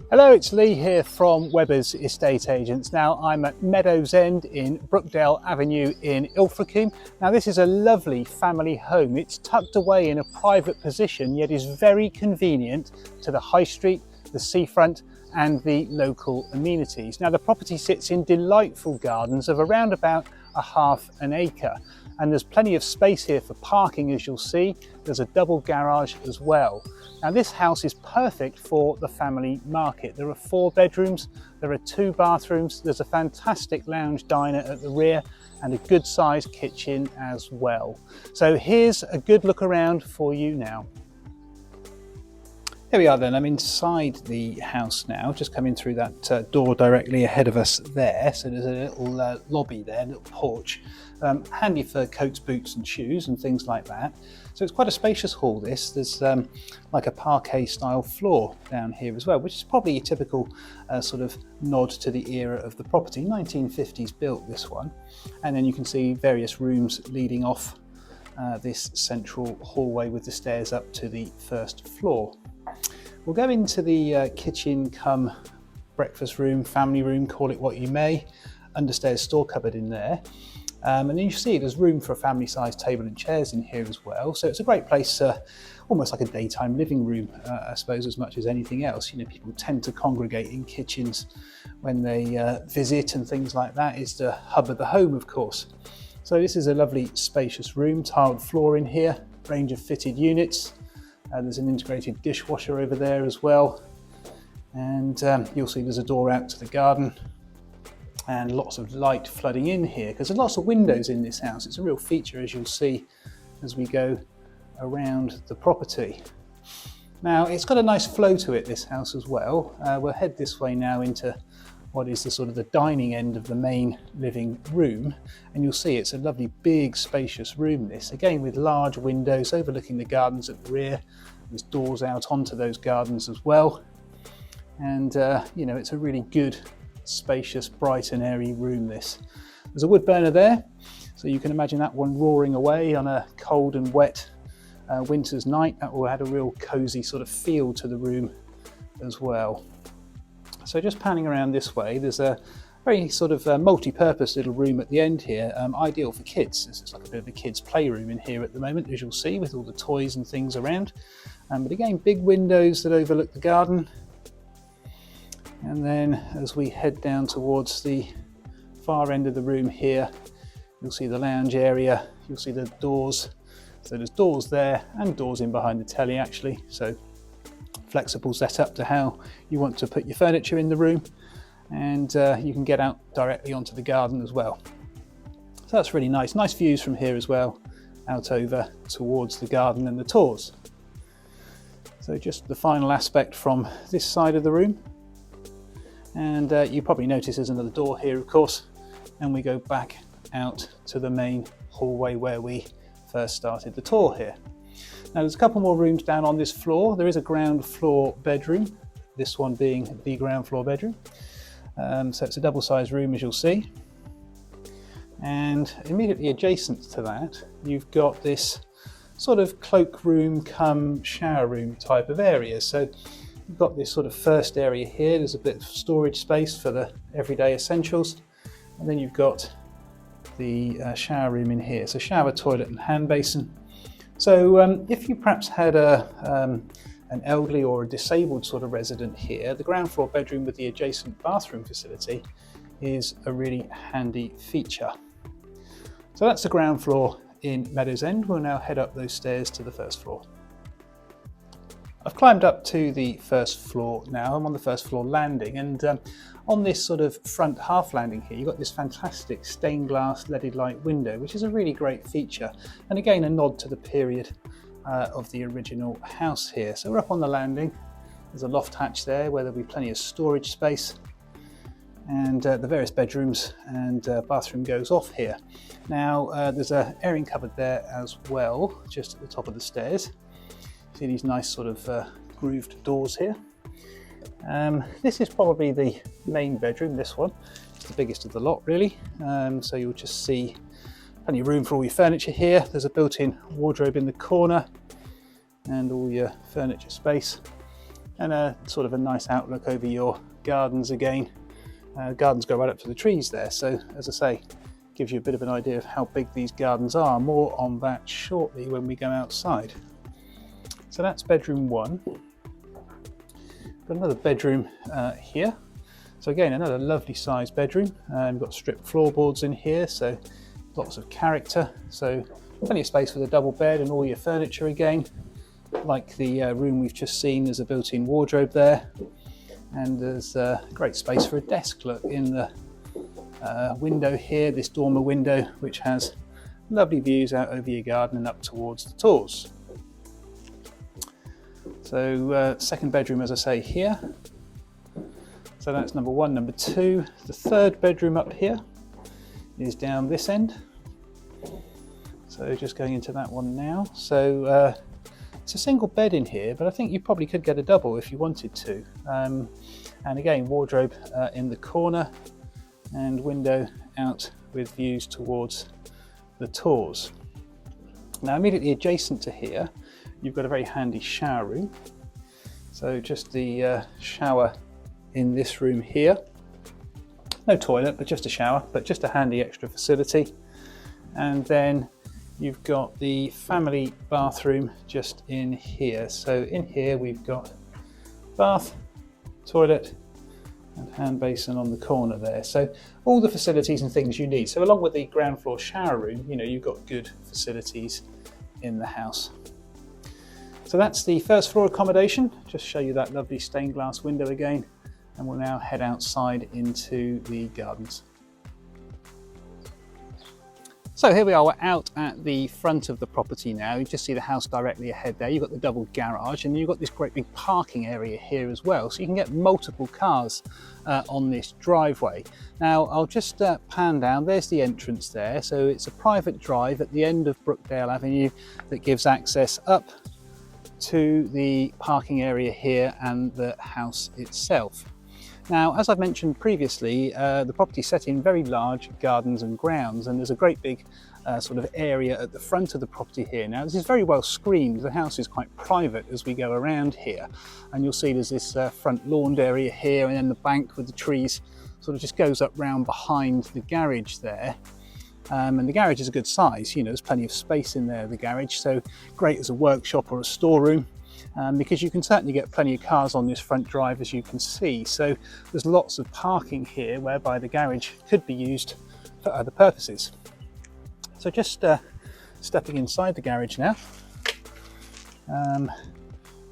Hello, it's Lee here from Webber's Estate Agents. Now I'm at Meadows End in Brookdale Avenue in Ilfracombe. Now this is a lovely family home. It's tucked away in a private position, yet is very convenient to the high street, the seafront and the local amenities. Now the property sits in delightful gardens of around about a half an acre. And there's plenty of space here for parking, as you'll see. There's a double garage as well. Now this house is perfect for the family market. There are 4 bedrooms, there are 2 bathrooms, there's a fantastic lounge diner at the rear and a good sized kitchen as well. So here's a good look around for you now. Here we are then, I'm inside the house now, just coming through that door directly ahead of us there. So there's a little lobby there, a little porch, handy for coats, boots and shoes and things like that. So it's quite a spacious hall this. There's like a parquet style floor down here as well, which is probably a typical sort of nod to the era of the property. 1950s built, this one. And then you can see various rooms leading off this central hallway with the stairs up to the first floor. We'll go into the kitchen come breakfast room, family room, call it what you may. Understairs store cupboard in there. And then you see there's room for a family sized table and chairs in here as well. So it's a great place, almost like a daytime living room, I suppose, as much as anything else. You know, people tend to congregate in kitchens when they visit and things like that. Is the hub of the home, of course. So this is a lovely spacious room, tiled floor in here, range of fitted units. There's an integrated dishwasher over there as well. And you'll see there's a door out to the garden and lots of light flooding in here because there's lots of windows in this house. It's a real feature, as you'll see as we go around the property. Now it's got a nice flow to it, this house as well. We'll head this way now into what is the sort of the dining end of the main living room, and you'll see it's a lovely big spacious room this, again with large windows overlooking the gardens at the rear. There's doors out onto those gardens as well, and you know, it's a really good spacious bright and airy room this. There's a wood burner there, so you can imagine that one roaring away on a cold and wet winter's night. That will add a real cozy sort of feel to the room as well. So just panning around this way, there's a very sort of multi-purpose little room at the end here, ideal for kids. This is like a bit of a kids' playroom in here at the moment, as you'll see, with all the toys and things around. But again, big windows that overlook the garden. And then as we head down towards the far end of the room here, you'll see the lounge area, you'll see the doors. So there's doors there and doors in behind the telly actually. So flexible setup to how you want to put your furniture in the room, and you can get out directly onto the garden as well. So that's really nice. Nice views from here as well, out over towards the garden and the Torrs. So just the final aspect from this side of the room, and you probably notice there's another door here, of course, and we go back out to the main hallway where we first started the tour here. Now there's a couple more rooms down on this floor. There is a ground floor bedroom, this one being the ground floor bedroom. So it's a double-sized room, as you'll see. And immediately adjacent to that, you've got this sort of cloakroom cum shower room type of area. So you've got this sort of first area here. There's a bit of storage space for the everyday essentials. And then you've got the shower room in here. So shower, toilet and hand basin. So if you perhaps had an elderly or a disabled sort of resident here, the ground floor bedroom with the adjacent bathroom facility is a really handy feature. So that's the ground floor in Meadows End. We'll now head up those stairs to the first floor. I've climbed up to the first floor now. I'm on the first floor landing, and on this sort of front half landing here, you've got this fantastic stained glass leaded light window, which is a really great feature. And again, a nod to the period of the original house here. So we're up on the landing. There's a loft hatch there where there'll be plenty of storage space, and the various bedrooms and bathroom goes off here. Now there's an airing cupboard there as well, just at the top of the stairs. See these nice sort of grooved doors here. This is probably the main bedroom, this one. It's the biggest of the lot really. So you'll just see plenty of room for all your furniture here. There's a built-in wardrobe in the corner and all your furniture space. and a sort of a nice outlook over your gardens again. Gardens go right up to the trees there, so as I say, gives you a bit of an idea of how big these gardens are. More on that shortly when we go outside. So that's bedroom 1. Got another bedroom here. So again, another lovely sized bedroom. We've got stripped floorboards in here, so lots of character. So plenty of space for the double bed and all your furniture again. Like the room we've just seen, there's a built-in wardrobe there. And there's great space for a desk. Look, in the window here, this dormer window, which has lovely views out over your garden and up towards the Torrs. So second bedroom, as I say, here. So that's number 1. Number 2, the third bedroom up here is down this end. So just going into that one now. So it's a single bed in here, but I think you probably could get a double if you wanted to. And again, wardrobe in the corner and window out with views towards the Torrs. Now immediately adjacent to here, you've got a very handy shower room. So just the shower in this room here. No toilet, but just a shower, but just a handy extra facility. And then you've got the family bathroom just in here. So in here we've got bath, toilet and hand basin on the corner there. So all the facilities and things you need. So along with the ground floor shower room, you know, you've got good facilities in the house. So that's the first floor accommodation. Just show you that lovely stained glass window again. And we'll now head outside into the gardens. So here we are, we're out at the front of the property now. You just see the house directly ahead there. You've got the double garage and you've got this great big parking area here as well. So you can get multiple cars on this driveway. Now I'll just pan down, there's the entrance there. So it's a private drive at the end of Brookdale Avenue that gives access up to the parking area here and the house itself. Now, as I've mentioned previously, the property is set in very large gardens and grounds, and there's a great big sort of area at the front of the property here. Now, this is very well screened. The house is quite private as we go around here, and you'll see there's this front lawned area here, and then the bank with the trees sort of just goes up round behind the garage there. And the garage is a good size, you know, there's plenty of space in there, the garage, so great as a workshop or a storeroom. Because you can certainly get plenty of cars on this front drive, as you can see. So there's lots of parking here whereby the garage could be used for other purposes. So just stepping inside the garage now.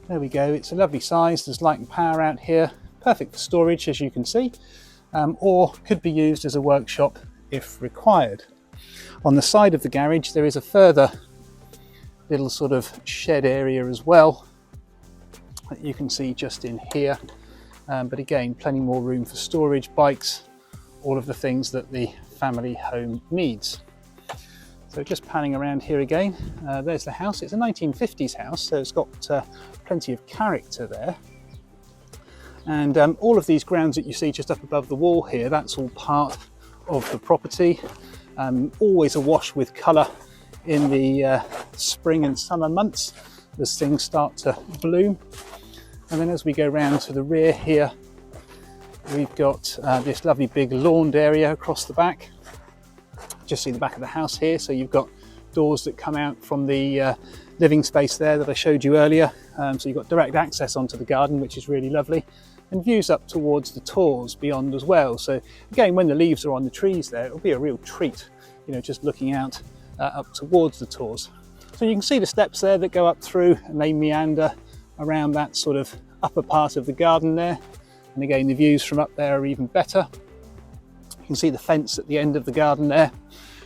There we go, it's a lovely size, there's light and power out here, perfect for storage as you can see, or could be used as a workshop if required. On the side of the garage there is a further little sort of shed area as well that you can see just in here, but again plenty more room for storage, bikes, all of the things that the family home needs. So just panning around here again, there's the house. It's a 1950s house, so it's got plenty of character there, and all of these grounds that you see just up above the wall here, that's all part of the property. Always awash with colour in the spring and summer months as things start to bloom. And then as we go round to the rear here, we've got this lovely big lawned area across the back. Just see the back of the house here, so you've got doors that come out from the living space there that I showed you earlier. So you've got direct access onto the garden, which is really lovely, and views up towards the Torrs beyond as well. So again, when the leaves are on the trees there, it'll be a real treat, you know, just looking out up towards the Torrs. So you can see the steps there that go up through, and they meander around that sort of upper part of the garden there. And again, the views from up there are even better. You can see the fence at the end of the garden there.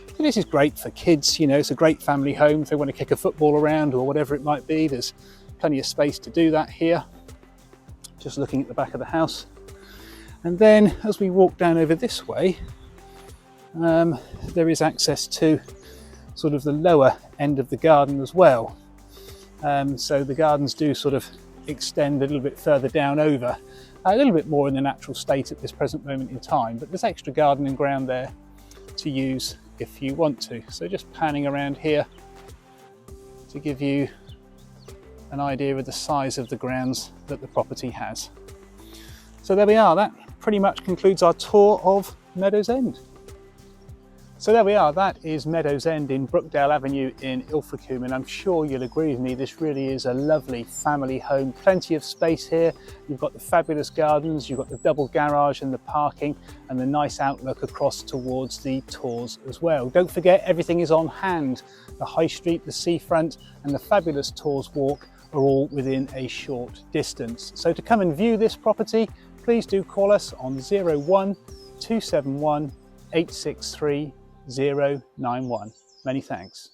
So this is great for kids, you know, it's a great family home if they want to kick a football around or whatever it might be. There's plenty of space to do that here. Just looking at the back of the house. And then as we walk down over this way, there is access to sort of the lower end of the garden as well. So the gardens do sort of extend a little bit further down over, a little bit more in the natural state at this present moment in time, but there's extra gardening ground there to use if you want to. So just panning around here to give you an idea of the size of the grounds that the property has. So there we are, that pretty much concludes our tour of Meadows End. So there we are, that is Meadows End in Brookdale Avenue in Ilfracombe, and I'm sure you'll agree with me, this really is a lovely family home. Plenty of space here, you've got the fabulous gardens, you've got the double garage and the parking, and the nice outlook across towards the Torrs as well. Don't forget, everything is on hand. The high street, the seafront and the fabulous Torrs Walk are all within a short distance. So to come and view this property, please do call us on 01 271 863 091. Many thanks.